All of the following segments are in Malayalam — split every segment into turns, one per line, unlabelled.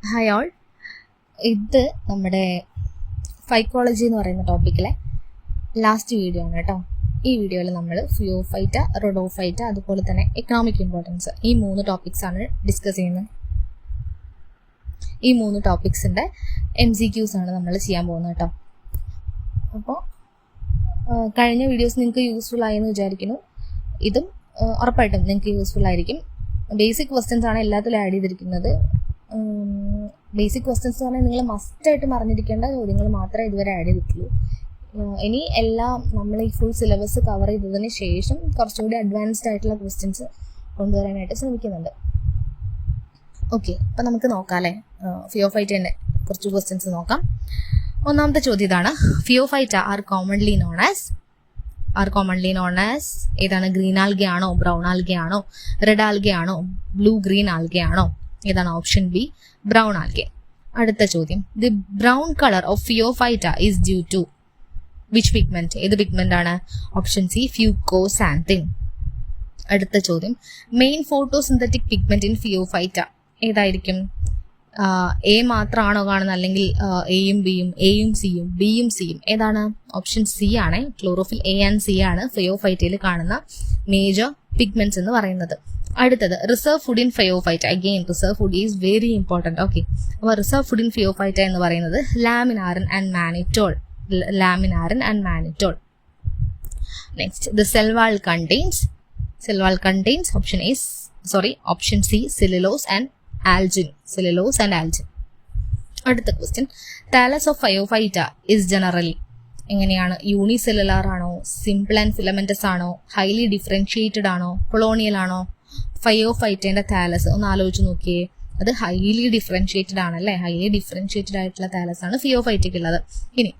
ഹായ് ഓൾ, ഇത് നമ്മുടെ ഫൈക്കോളജി എന്ന് പറയുന്ന ടോപ്പിക്കിലെ ലാസ്റ്റ് വീഡിയോ ആണ് കേട്ടോ. ഈ വീഡിയോയിൽ നമ്മൾ ഫിയോഫൈറ്റ, റോഡോഫൈറ്റ, അതുപോലെ തന്നെ എക്കണോമിക് ഇമ്പോർട്ടൻസ്, ഈ 3 ടോപ്പിക്സാണ് ഡിസ്കസ് ചെയ്യുന്നത്. ഈ 3 ടോപ്പിക്സിൻ്റെ MCQs ആണ് നമ്മൾ ചെയ്യാൻ പോകുന്നത് കേട്ടോ. അപ്പോൾ കഴിഞ്ഞ വീഡിയോസ് നിങ്ങൾക്ക് യൂസ്ഫുൾ ആയെന്ന് വിചാരിക്കുന്നു. ഇതും ഉറപ്പായിട്ടും നിങ്ങൾക്ക് യൂസ്ഫുൾ ആയിരിക്കും. ബേസിക് ക്വസ്റ്റ്യൻസ് ആണ് എല്ലാത്തിലും ആഡ് ചെയ്തിരിക്കുന്നത്. ബേസിക് ക്വസ്റ്റ്യൻസ് എന്ന് പറഞ്ഞാൽ നിങ്ങൾ മസ്റ്റായിട്ടും അറിഞ്ഞിരിക്കേണ്ട ചോദ്യങ്ങൾ മാത്രമേ ഇതുവരെ ആഡ് ചെയ്തിട്ടുള്ളൂ. ഇനി എല്ലാം നമ്മൾ ഈ ഫുൾ സിലബസ് കവർ ചെയ്തതിന് ശേഷം കുറച്ചുകൂടി അഡ്വാൻസ്ഡ് ആയിട്ടുള്ള ക്വസ്റ്റ്യൻസ് കൊണ്ടുവരാനായിട്ട് ശ്രമിക്കുന്നുണ്ട്. ഓക്കെ, അപ്പം നമുക്ക് നോക്കാം അല്ലേ. ഫിയോഫൈറ്റേൻ്റെ കുറച്ച് ക്വസ്റ്റ്യൻസ് നോക്കാം. ഒന്നാമത്തെ ചോദ്യം ഇതാണ്: Phaeophyta are commonly known as ഏതാണ്? ഗ്രീൻ ആൽഗെ ആണോ, ബ്രൗൺ ആൽഗെ ആണോ, റെഡ് ആൽഗെ ആണോ, ബ്ലൂ ഗ്രീൻ ആൽഗെ ആണോ? ഏതാണ്? Option B, brown algae. അടുത്ത ചോദ്യം: the brown colour of Phaeophyta is due to which pigment? ഏത് പിഗ്മെന്റ് ആണ്? Option C, fucoxanthin. അടുത്ത ചോദ്യം: main photosynthetic pigment in Phaeophyta ഏതായിരിക്കും? എ മാത്രമാണോ കാണുന്നത്, അല്ലെങ്കിൽ എയും ബിയും, എയും സിയും, ബിയും സിയും? ഏതാണ്? ഓപ്ഷൻ സി ആണ്. ക്ലോറോഫിൽ എ ആൻഡ് സി ആണ് ഫിയോഫൈറ്റയിൽ കാണുന്ന മേജർ പിഗ്മെന്റ്സ് എന്ന് പറയുന്നത്. അടുത്തത്: reserve food in Phaeophyta. Again reserve food is very important. Okay, അപ്പോൾ റിസർവ് ഫുഡ് ഇൻ ഫിയോഫൈറ്റ എന്ന് പറയുന്നത് laminarin and mannitol. Next: the cell wall contains option C, cellulose and algin. അടുത്ത question: thallus of Phaeophyta is generally എങ്ങനെയാണ്? യൂണിസെല്ലുലാർ ആണോ, സിമ്പിൾ ആൻഡ് ഫിലമെന്റസ് ആണോ, ഹൈലി ഡിഫറൻഷിയേറ്റഡ് ആണോ, കൊളോണിയൽ ആണോ? ഫിയോഫൈറ്റേന്റെ താലസ് ഒന്ന് ആലോചിച്ച് നോക്കിയേ. അത് ഹൈലി ഡിഫറൻഷിയേറ്റഡ് ആണല്ലേ. ഹൈലി ഡിഫറൻഷിയേറ്റഡ് ആയിട്ടുള്ള താലസ് ആണ് ഫിയോഫൈറ്റയ്ക്കുള്ളത്. ഇനി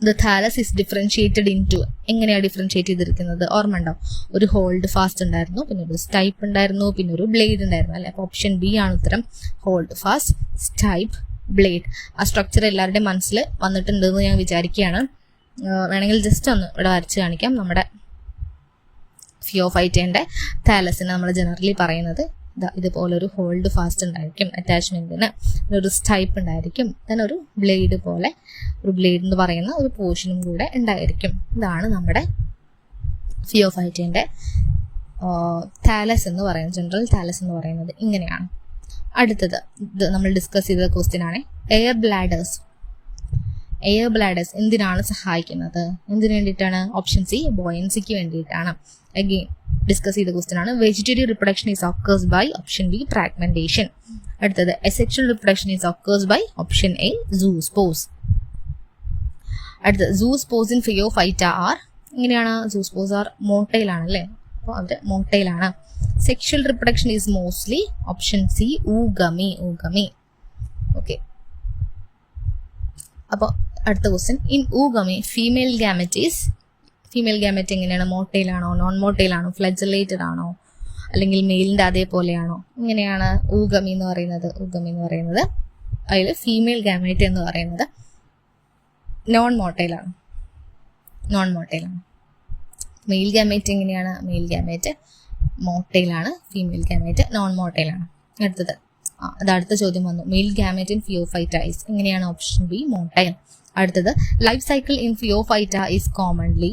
the thallus is differentiated into. എങ്ങനെയാണ് ഡിഫറൻഷിയേറ്റ് ചെയ്തിരിക്കുന്നത്? ഓർമ്മ ഉണ്ടോ? ഒരു ഹോൾഡ് ഫാസ്റ്റ് ഉണ്ടായിരുന്നു, പിന്നെ ഒരു സ്റ്റൈപ്പ് ഉണ്ടായിരുന്നു, പിന്നെ ഒരു ബ്ലേഡ് ഉണ്ടായിരുന്നു അല്ലേ. അപ്പോൾ ഓപ്ഷൻ ബി ആണ് ഉത്തരം. Holdfast, stipe, blade. ആ സ്ട്രക്ചർ എല്ലാവരുടെയും മനസ്സിൽ വന്നിട്ടുണ്ടെന്ന് ഞാൻ വിചാരിക്കുകയാണ്. വേണമെങ്കിൽ ജസ്റ്റ് ഒന്ന് ഇവിടെ വരച്ച് കാണിക്കാം. നമ്മുടെ ഫിയോഫൈറ്റേന്റെ താലസിന് നമ്മൾ ജനറലി പറയുന്നത് ഇതുപോലൊരു ഹോൾഡ് ഫാസ്റ്റ് ഉണ്ടായിരിക്കും അറ്റാച്ച്മെന്റിന്, ഒരു സ്റ്റൈപ്പ് ഉണ്ടായിരിക്കും, then ഒരു ബ്ലേഡ് പോലെ, ഒരു ബ്ലേഡ് എന്ന് പറയുന്ന ഒരു പോർഷനും കൂടെ ഉണ്ടായിരിക്കും. ഇതാണ് നമ്മുടെ ഫിയോഫൈറ്റേന്റെ താലസ് എന്ന് പറയുന്നത്, ജനറൽ താലസ് എന്ന് പറയുന്നത് ഇങ്ങനെയാണ്. അടുത്തത് ഇത് നമ്മൾ ഡിസ്കസ് ചെയ്ത ക്വസ്റ്റ്യൻ ആണ്. എയർ ബ്ലാഡേഴ്സ് എന്തിനാണ് സഹായിക്കുന്നത്? എന്തിനു വേണ്ടിയിട്ടാണ്? ഓപ്ഷൻ സി, ബോയൻസിക്ക് വേണ്ടിയിട്ടാണ്. അഗെയിൻ ഡിസ്കസ് ചെയ്ത ക്വസ്റ്റ്യൻ ആണ്. Vegetarian reproduction is occurs by option B, fragmentation. അടുത്തത്: asexual reproduction is occurs by option A, zoospores. അടുത്തത്: സൂസ്പോസ് ഇൻ ഫിയോഫൈറ്റ ആർ എങ്ങനെയാണ്? സൂസ്പോസ് ആർ മോട്ടൈൽ ആണല്ലേ, അപ്പോൾ അവർ മോട്ടൈലാണ്. Sexual reproduction is mostly option C, oogamy. Okay, അപ്പോൾ അടുത്ത question: in oogamy female gamete എങ്ങനെയാണ്? മോട്ടൈലാണോ, നോൺ മോട്ടൈലാണോ, ഫ്ലജലേറ്റഡ് ആണോ, അല്ലെങ്കിൽ മെയിലിൻ്റെ അതേപോലെയാണോ? ഇങ്ങനെയാണ് ഊഗമി എന്ന് പറയുന്നത്. അതിൽ ഫീമെയിൽ ഗാമറ്റ് എന്ന് പറയുന്നത് നോൺ മോട്ടൈലാണ്. മെയിൽ ഗാമറ്റ് എങ്ങനെയാണ്? മെയിൽ ഗാമറ്റ് മോട്ടൈലാണ്, ഫീമെയിൽ ഗാമറ്റ് നോൺ മോട്ടൈലാണ്. അടുത്ത ചോദ്യം വന്നു. Male gamete in Phaeophyta is എങ്ങനെയാണ്? Option B, motile. അടുത്തത്: life cycle in Phaeophyta is commonly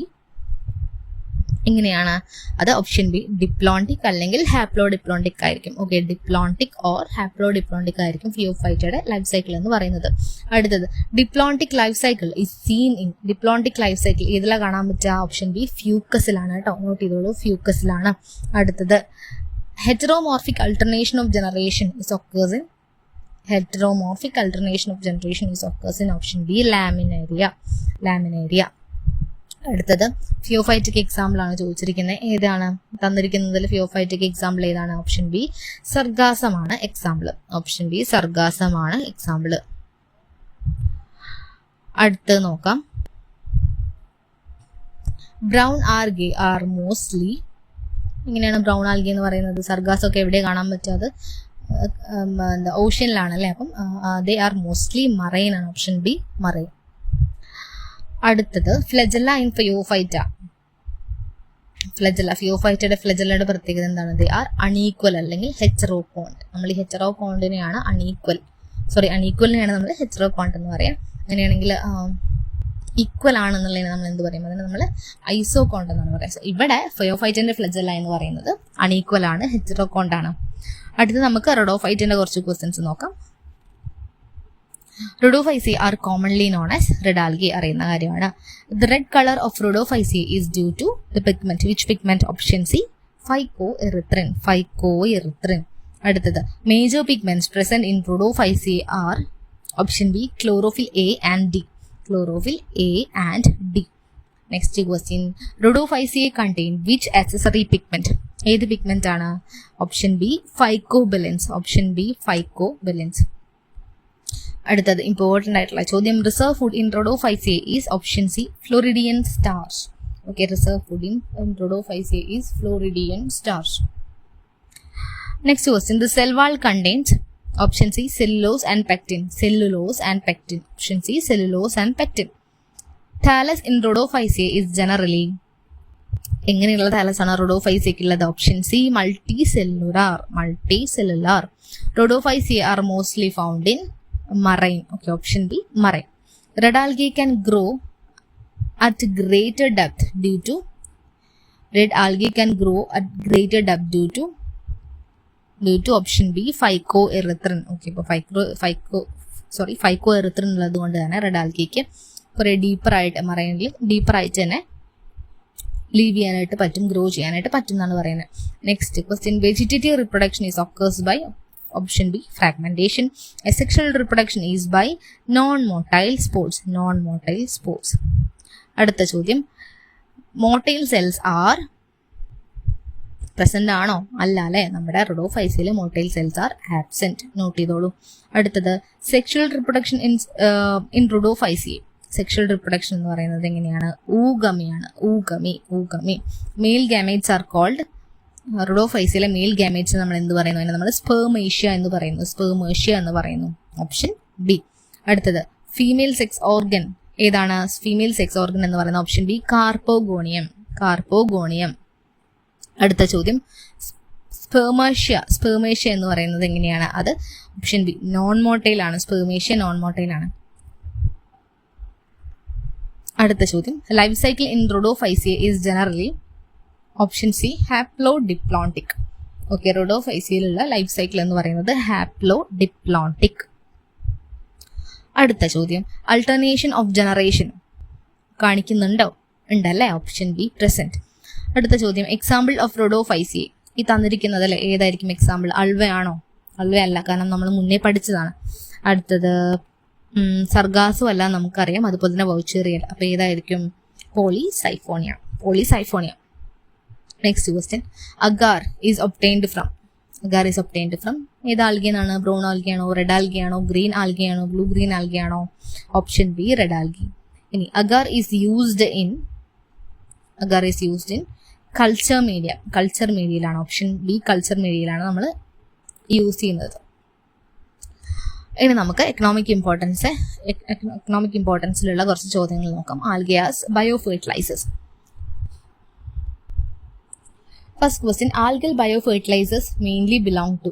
എങ്ങനെയാണ്? അത് ഓപ്ഷൻ ബി, ഡിപ്ലോണ്ടിക് അല്ലെങ്കിൽ ഹാപ്ലോഡിപ്ലോണ്ടിക് ആയിരിക്കും. ഓക്കെ, ഡിപ്ലോണ്ടിക് ഓർ ഹാപ്ലോഡിപ്ലോണ്ടിക് ആയിരിക്കും ഫിയോഫൈറ്റയുടെ ലൈഫ് സൈക്കിൾ എന്ന് പറയുന്നത്. അടുത്തത്: diplontic life cycle is seen in. Diplontic life cycle ഇതിലാണ് കാണാൻ പറ്റുക? ഓപ്ഷൻ ബി, ഫ്യൂക്കസിലാണ് കേട്ടോ. നോട്ട് ചെയ്തോളൂ, ഫ്യൂക്കസിലാണ്. അടുത്തത്: heteromorphic alternation of generation is occurs in option B, laminaria. അടുത്തത്: ഫിയോഫൈറ്റയ്ക്ക് എക്സാമ്പിൾ ആണ് ചോദിച്ചിരിക്കുന്നത്. ഏതാണ് തന്നിരിക്കുന്നതിൽ? ഫിയോഫൈറ്റയ്ക്ക് എക്സാമ്പിൾ ഏതാണ്? ഓപ്ഷൻ ബി, സർഗാസമാണ് എക്സാമ്പിൾ. അടുത്തത് നോക്കാം. ബ്രൗൺ ആൽഗെ ആർ മോസ്റ്റ്ലി ഇങ്ങനെയാണ്. ബ്രൗൺ ആൽഗെ എന്ന് പറയുന്നത് സർഗാസൊക്കെ എവിടെ കാണാൻ പറ്റുക? അത് ഓഷ്യനിലാണല്ലേ. അപ്പം ദേ ആർ മോസ്റ്റ്ലി മറൈൻ ആണ്. Option B, marine. അടുത്തത്: ഫ്ലെജല്ല ഇൻ ഫിയോഫൈറ്റ. ഫിയോഫൈറ്റയുടെ ഫ്ലെജല്ലയുടെ പ്രത്യേകത എന്താണ്? ദേ ആർ അൺഈക്വൽ അല്ലെങ്കിൽ ഹെറ്ററോകോണ്ട്. നമ്മൾ ഈ ഹെറ്ററോകോണ്ടിനെയാണ് അൺഈക്വൽ അൺഈക്വലിനെയാണ് നമ്മൾ ഹെറ്ററോകോണ്ട് എന്ന് പറയാം. അങ്ങനെയാണെങ്കിൽ ഈക്വൽ ആണെന്നുള്ളതിന് നമ്മൾ എന്ത് പറയും? അതിന് നമ്മൾ ഐസോകോണ്ട് എന്നാണ് പറയുക. സോ ഇവിടെ ഫയോഫൈറ്റിന്റെ ഫ്ലജല്ല എന്ന് പറയുന്നത് അൺഈക്വൽ ആണ്, ഹെറ്ററോകോണ്ട് ആണ്. അടുത്ത് നമുക്ക് റൊഡോഫൈറ്റിന്റെ കുറച്ച് ക്വസ്റ്റ്യൻസ് നോക്കാം. Rhodophyceae are commonly known as red algae, അറിയുന്ന കാര്യമാണ്. The red color of Rhodophyceae is due to the pigment. Which pigment? Option C, phycoerythrin. Phycoerythrin. അടുത്തത് major pigments present in Rhodophyceae are option B, chlorophyll A and D. Chlorophyll A and D. Next question. Rhodophyceae contain which accessory pigment? ഏത് പിഗ്മെന്റ് ആണ്? Option B, phycobilins. Option B, phycobilins. അടുത്തത് ഇമ്പോർട്ടൻ്റ് ആയിട്ടുള്ള ചോദ്യം. Reserve food in Rhodophyceae is option C, floridean starch. Okay, reserve food in Rhodophyceae is floridean starch. Next question. The cell wall contains option C, cellulose and pectin. Cellulose and pectin. Option C, cellulose and pectin. Thallus in Rhodophyceae is generally. എങ്ങനെയുള്ള താലസ് ആണ് റോഡോഫൈസിയയ്ക്ക് ഉള്ളത്? Option C, multicellular. Multicellular. Rhodophyceae R mostly found in marine. Okay, option B, marine. Red algae can grow at greater depth due to. Red algae can grow at greater depth due to option B, phycoerythrin. Okay, phycoerythrin ഉള്ളത് കൊണ്ട് തന്നെ റെഡ് ആൽഗിക്ക് കുറേ ഡീപ്പറായിട്ട് മറൈനിൽ ഡീപ്പറായിട്ട് തന്നെ ലീവ് ചെയ്യാനായിട്ട് പറ്റും, ഗ്രോ ചെയ്യാനായിട്ട് പറ്റും എന്നാണ് പറയുന്നത്. Next question. Vegetative reproduction is occurs by option B, fragmentation. Asexual reproduction is by non-motile spores. Non-motile spores. അടുത്ത ചോദ്യം. motile cells are present ആണോ? അല്ല അല്ലേ, നമ്മുടെ റോഡോഫൈസിയയിലെ motile cells are absent. Note ചെയ്തോളൂ. അടുത്തത് sexual reproduction in Rhodophyceae. Sexual reproduction എന്ന് പറയുന്നത് എങ്ങനെയാണ്? ഊഗമിയാണ്. Oogamy. Male gametes are called. റോഡോഫൈസിലെ മെയിൽ ഗാമേറ്റ്സ് നമ്മൾ എന്ത് പറയുന്നു? അതിനെ നമ്മൾ സ്പെർമേഷ്യ എന്ന് പറയുന്നു. Option B. അടുത്തത് ഫീമെയിൽ സെക്സ് ഓർഗൻ ഏതാണ്? ഫീമെയിൽ സെക്സ് ഓർഗൻ എന്ന് പറയുന്നത് ഓപ്ഷൻ ബി, കാർപ്പോഗോണിയം. അടുത്ത ചോദ്യം. സ്പെർമേഷ്യ എന്ന് പറയുന്നത് എങ്ങനെയാണ്? അത് ഓപ്ഷൻ ബി, നോൺ മോട്ടൈൽ ആണ്. സ്പെർമേഷ്യ നോൺ മോട്ടൈൽ ആണ്. അടുത്ത ചോദ്യം. Life cycle in Rhodophyceae is generally option C, haplodiplontic. Okay, റോഡോഫൈസിയയിലുള്ള ലൈഫ് സൈക്കിൾ എന്ന് പറയുന്നത് ഹാപ്ലോഡിപ്ലോണ്ടിക്. അടുത്ത ചോദ്യം. അൾട്ടർനേഷൻ ഓഫ് ജനറേഷൻ കാണിക്കുന്നുണ്ടോ? ഉണ്ടല്ലേ, ഓപ്ഷൻ ബി, പ്രസന്റ്. അടുത്ത ചോദ്യം. Example of Rhodophyceae. ഈ തന്നിരിക്കുന്നതിൽ ഏതായിരിക്കും എക്സാമ്പിൾ? അൾവയാണോ? അൾവയല്ല, കാരണം നമ്മൾ മുന്നേ പഠിച്ചതാണ്. അടുത്തത് സർഗാസും അല്ല, നമുക്കറിയാം. അതുപോലെ തന്നെ വൗച്ചേറിയൽ. അപ്പൊ ഏതായിരിക്കും? Polysiphonia. Next question. Agar is obtained from. ഏത് ആൽഗിയാണ്? ബ്രൗൺ ആൽഗിയാണോ, റെഡ് ആൽഗിയാണോ, ഗ്രീൻ ആൽഗിയാണോ, ബ്ലൂ ഗ്രീൻ ആൽഗിയാണോ? Option B, red algae. ഇനി agar is used in culture മീഡിയയിലാണ്. ഓപ്ഷൻ ബി, കൾച്ചർ മീഡിയയിലാണ് നമ്മൾ യൂസ് ചെയ്യുന്നത്. ഇനി നമുക്ക് എക്കണോമിക് ഇമ്പോർട്ടൻസിലുള്ള കുറച്ച് ചോദ്യങ്ങൾ നോക്കാം. Algae as bio fertilisers. First question. Algal bio fertilisers mainly belong to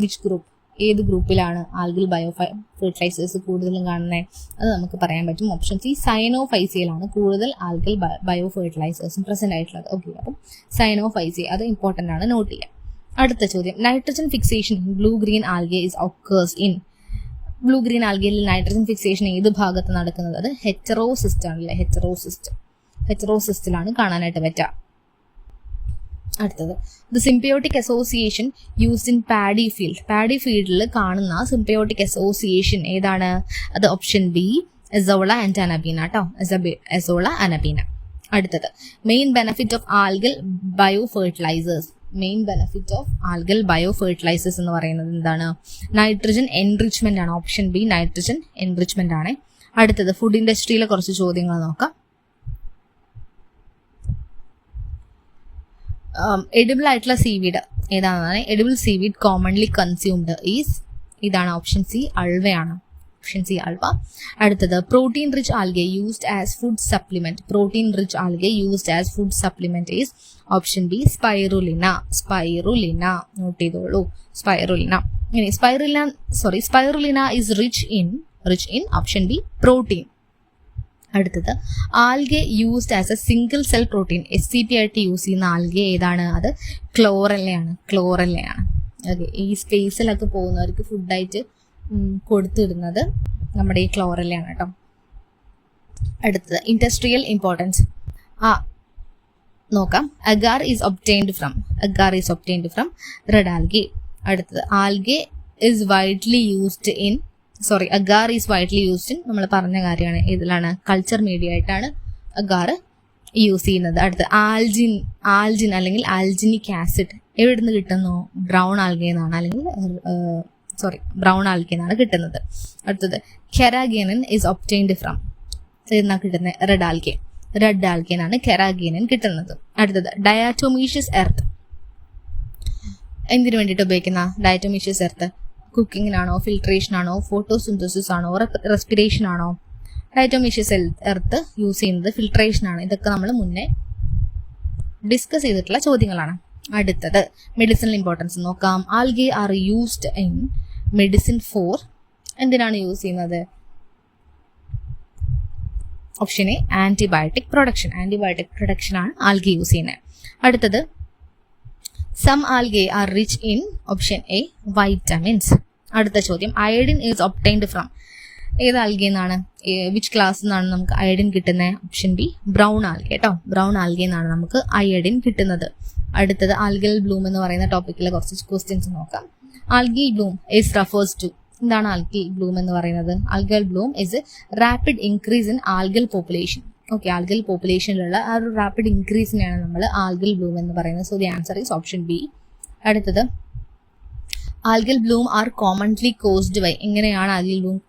which group? ഏത് ഗ്രൂപ്പിലാണ് ആൽഗൽ ബയോ ഫെർട്ടിലൈസേഴ്സ് കൂടുതലും കാണുന്നത്? അത് നമുക്ക് പറയാൻ പറ്റും. ഓപ്ഷൻ സി, സൈനോഫൈസിയയിലാണ് കൂടുതൽ ആൽഗൽ ബയോ ഫെർട്ടിലൈസേഴ്സും പ്രസന്റ് ആയിട്ടുള്ളത്. ഓക്കെ, അപ്പം സൈനോഫൈസിയ അത് ഇമ്പോർട്ടൻ്റ് ആണ്, നോട്ട് ചെയ്യാം. അടുത്ത ചോദ്യം. Nitrogen fixation in blue green algae is occurs in. Blue green ആൽഗയിൽ നൈട്രജൻ ഫിക്സേഷൻ ഏത് ഭാഗത്ത് നടക്കുന്നത്? അത് ഹെറ്ററോസിസ്റ്റ് ആണല്ലേ, ഹെറ്ററോസിസ്റ്റിലാണ് കാണാനായിട്ട് പറ്റുക. അടുത്തത്. The symbiotic association used in paddy ഫീൽഡിൽ കാണുന്ന സിംബയോട്ടിക് അസോസിയേഷൻ ഏതാണ്? അത് option B, Azolla and Anabaena കേട്ടോ. Azolla Anabaena. അടുത്തത്. Main benefit of algal bio fertilisers എന്ന് പറയുന്നത് എന്താണ്? നൈട്രജൻ എൻറിച്ച്മെന്റ് ആണ്. ഓപ്ഷൻ ബി, നൈട്രജൻ എൻറിച്ച്മെന്റ് ആണ്. അടുത്തത്. ഫുഡ് ഇൻഡസ്ട്രിയിലെ കുറച്ച് ചോദ്യങ്ങൾ നോക്കാം. എഡിബിൾ ആയിട്ടുള്ള സീവീഡ് ഏതാണെന്നാണ്? Edible seaweed commonly consumed is. ഇതാണ് ഓപ്ഷൻ സി, അൾവയാണ്. Option C Ulva. അടുത്തത് protein rich algae used as food supplement. Protein rich algae used as food supplement is option B Spirulina. Spirulina note ചെയ്തോളൂ, സ്പൈറുലിന. ഇനി Spirulina is rich in option B protein. അടുത്തത് algae used as a single cell protein. SCP ആയിട്ട് യൂസ് ചെയ്യുന്ന ആൽഗെ ഏതാണ്? അത് ക്ലോറല്ലയാണ്. ഓക്കെ, ഈ സ്പേസിലൊക്കെ പോകുന്നവർക്ക് ഫുഡായിട്ട് കൊടുത്തിടുന്നത് നമ്മുടെ ഈ ക്ലോറല്ലയാണ് കേട്ടോ. അടുത്തത് ഇൻഡസ്ട്രിയൽ ഇമ്പോർട്ടൻസ് നോക്കാം. Agar is obtained from red algae. അടുത്തത് algae is widely used in agar is widely used in നമ്മൾ പറഞ്ഞ കാര്യമാണ്. ഇതിലാണ് കൾച്ചർ മീഡിയ ആയിട്ടാണ് അഗാർ യൂസ് ചെയ്യുന്നത്. അടുത്ത് ആൽജിൻ അല്ലെങ്കിൽ ആൽജിനിക് ആസിഡ് എവിടെ നിന്ന് കിട്ടുന്നു? ബ്രൗൺ ആൽഗെന്നാണ് കിട്ടുന്നത്. അടുത്തത് കെരാഗിയനിൻ ഈസ് ഒബ്റ്റൈൻഡ് ഫ്രം കിട്ടുന്നത് റെഡ് ആൽഗെനാണ് കെരാഗിയനിൻ കിട്ടുന്നത്. അടുത്തത് ഡയാറ്റോമീഷ്യസ് എർത്ത് എന്തിനു വേണ്ടിയിട്ട് ഉപയോഗിക്കുന്ന ഡയാറ്റോമീഷ്യസ് എർത്ത്? കുക്കിങ്ങിനാണോ, ഫിൽട്രേഷനാണോ, ഫോട്ടോസിന്തസിസ് ആണോ, റെസ്പിറേഷൻ ആണോ? ഡയറ്റോമീഷ്യസ് എർത്ത് യൂസ് ചെയ്യുന്നത് ഫിൽട്രേഷൻ ആണ്. ഇതൊക്കെ നമ്മൾ മുന്നേ ഡിസ്കസ് ചെയ്തിട്ടുള്ള ചോദ്യങ്ങളാണ്. അടുത്തത് മെഡിസിനൽ ഇമ്പോർട്ടൻസ് നോക്കാം. Algae are used in medicine for എന്തിനാണ് യൂസ് ചെയ്യുന്നത്? ഓപ്ഷൻ എ ആന്റിബയോട്ടിക് പ്രൊഡക്ഷൻ ആണ് ആൽഗെ യൂസ് ചെയ്യുന്നത്. അടുത്തത് some algae are rich in option A vitamins. അടുത്ത ചോദ്യം അയഡിൻ ഈസ് ഒബ്റ്റൈൻഡ് ഫ്രം ഏത് ആൽഗെ എന്നാണ്, വിച്ച് ക്ലാസ് നിന്നാണ് നമുക്ക് അയഡിൻ കിട്ടുന്നത്? ഓപ്ഷൻ ബി ബ്രൗൺ ആൽഗെ കേട്ടോ. ബ്രൗൺ ആൽഗെ എന്നാണ് നമുക്ക് അയഡിൻ കിട്ടുന്നത്. അടുത്തത് ആൽഗൽ ബ്ലൂം എന്ന് പറയുന്ന ടോപ്പിക്കിലെ കുറച്ച് ക്വസ്റ്റ്യൻസ് നോക്കാം. Algal bloom is refers to എന്താണ് ആൽഗൽ ബ്ലൂം എന്ന് പറയുന്നത്? Algal bloom is rapid increase in algal population. Okay, algal പോപ്പുലേഷനിലുള്ള ആ ഒരു റാപ്പിഡ് ഇൻക്രീസിനെയാണ് നമ്മൾ ആൽഗൽ ബ്ലൂം എന്ന് പറയുന്നത്. So the answer is option B. അടുത്തത് algal bloom are commonly caused by എങ്ങനെയാണ് ആൽഗൽ ബ്ലൂം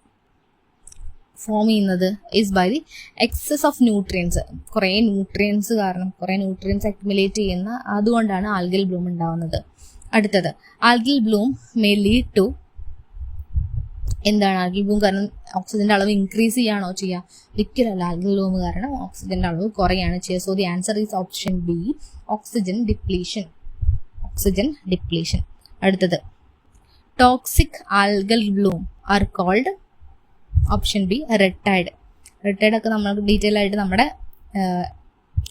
ഫോം ചെയ്യുന്നത്? Is by the excess of nutrients. കുറേ ന്യൂട്രിയൻസ് അക്യുമുലേറ്റ് ചെയ്യുന്ന അതുകൊണ്ടാണ് ആൽഗൽ ബ്ലൂം ഉണ്ടാവുന്നത്. അടുത്തത് algal bloom may lead to എന്താണ്? ആൽഗൽ ബ്ലൂം കാരണം ഓക്സിജന്റെ അളവ് ഇൻക്രീസ് ചെയ്യാണോ ചെയ്യുക? ഒരിക്കലല്ല, ആൽഗൽ ബ്ലൂം കാരണം ഓക്സിജന്റെ അളവ് കുറയാണ് ചെയ്യുക. So the answer is option B oxygen depletion. അടുത്തത് toxic algal bloom are called option B red tide ഒക്കെ നമ്മൾ ഡീറ്റെയിൽ ആയിട്ട് നമ്മുടെ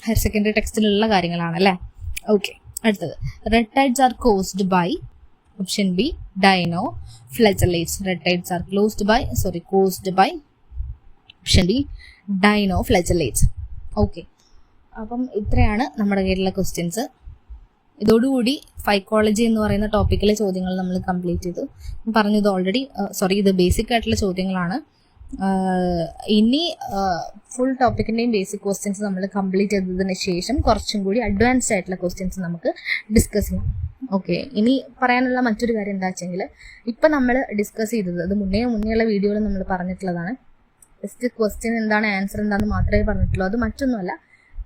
ഹയർ സെക്കൻഡറി ടെക്സ്റ്റിലുള്ള കാര്യങ്ങളാണ് അല്ലേ. ഓക്കെ, അടുത്തത് red tides are caused by option B dinoflagellates. Red tides are caused by option B dinoflagellates. Okay, അപ്പം ഇത്രയാണ് നമ്മുടെ കയ്യിലുള്ള ക്വസ്റ്റ്യൻസ്. ഇതോടുകൂടി ഫൈക്കോളജി എന്ന് പറയുന്ന ടോപ്പിക്കിലെ ചോദ്യങ്ങൾ നമ്മൾ കംപ്ലീറ്റ് ചെയ്തു. പറഞ്ഞത് ഓൾറെഡി ഇത് ബേസിക് ആയിട്ടുള്ള ചോദ്യങ്ങളാണ്. ഇനി ഫുൾ ടോപ്പിക്കിൻ്റെയും ബേസിക് ക്വസ്റ്റ്യൻസ് നമ്മൾ കംപ്ലീറ്റ് ചെയ്തതിന് ശേഷം കുറച്ചും കൂടി അഡ്വാൻസ്ഡ് ആയിട്ടുള്ള ക്വസ്റ്റ്യൻസ് നമുക്ക് ഡിസ്കസ് ചെയ്യാം. ഓക്കെ, ഇനി പറയാനുള്ള മറ്റൊരു കാര്യം എന്താ വെച്ചെങ്കിൽ ഇപ്പം നമ്മൾ ഡിസ്കസ് ചെയ്തത് അത് മുന്നേയുള്ള വീഡിയോയിൽ നമ്മൾ പറഞ്ഞിട്ടുള്ളതാണ്. ജസ്റ്റ് ക്വസ്റ്റ്യൻ എന്താണ്, ആൻസർ എന്താണെന്ന് മാത്രമേ പറഞ്ഞിട്ടുള്ളൂ. അത് മറ്റൊന്നുമല്ല,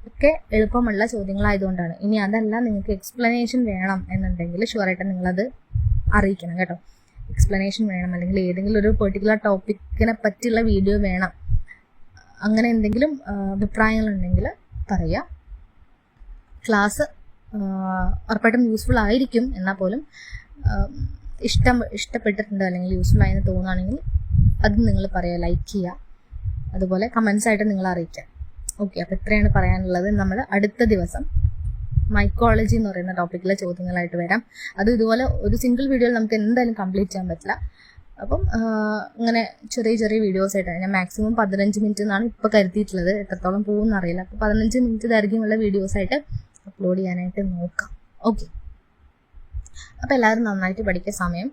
ഒക്കെ എളുപ്പമുള്ള ചോദ്യങ്ങളായതുകൊണ്ടാണ്. ഇനി അതല്ല, നിങ്ങൾക്ക് എക്സ്പ്ലനേഷൻ വേണം എന്നുണ്ടെങ്കിൽ ഷുവറായിട്ട് നിങ്ങളത് അറിയിക്കണം കേട്ടോ. എക്സ്പ്ലനേഷൻ വേണം, അല്ലെങ്കിൽ ഏതെങ്കിലും ഒരു പെർട്ടിക്കുലർ ടോപ്പിക്കിനെ പറ്റിയുള്ള വീഡിയോ വേണം, അങ്ങനെ എന്തെങ്കിലും അഭിപ്രായങ്ങളുണ്ടെങ്കിൽ പറയാം. ക്ലാസ് ഉറപ്പായിട്ടും യൂസ്ഫുൾ ആയിരിക്കും. എന്നാൽ പോലും ഇഷ്ടപ്പെട്ടിട്ടുണ്ട് അല്ലെങ്കിൽ യൂസ്ഫുൾ ആയെന്ന് തോന്നുകയാണെങ്കിൽ അത് നിങ്ങൾ പറയുക, ലൈക്ക് ചെയ്യുക, അതുപോലെ കമൻസ് ആയിട്ട് നിങ്ങൾ അറിയിക്കുക. ഓക്കെ, അപ്പോൾ ഇത്രയാണ് പറയാനുള്ളത്. നമ്മൾ അടുത്ത ദിവസം മൈക്കോളജി എന്ന് പറയുന്ന ടോപ്പിക്കിലെ ചോദ്യങ്ങളായിട്ട് വരാം. അത് ഇതുപോലെ ഒരു സിംഗിൾ വീഡിയോയിൽ നമുക്ക് എന്തായാലും കംപ്ലീറ്റ് ചെയ്യാൻ പറ്റില്ല. അപ്പം ഇങ്ങനെ ചെറിയ വീഡിയോസ് ആയിട്ടാണ്. ഞാൻ മാക്സിമം 15 മിനിറ്റ് എന്നാണ് ഇപ്പോൾ കരുതിയിട്ടുള്ളത്. എത്രത്തോളം പോകുമെന്ന് അറിയില്ല. അപ്പോൾ 15 മിനിറ്റ് ദൈർഘ്യമുള്ള വീഡിയോസായിട്ട് അപ്ലോഡ് ചെയ്യാനായിട്ട് നോക്കാം. ഓക്കെ, അപ്പോൾ എല്ലാവരും നന്നായിട്ട് പഠിക്കുക. സമയം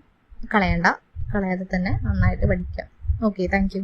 കളയാതെ തന്നെ നന്നായിട്ട് പഠിക്കുക. Okay, thank you.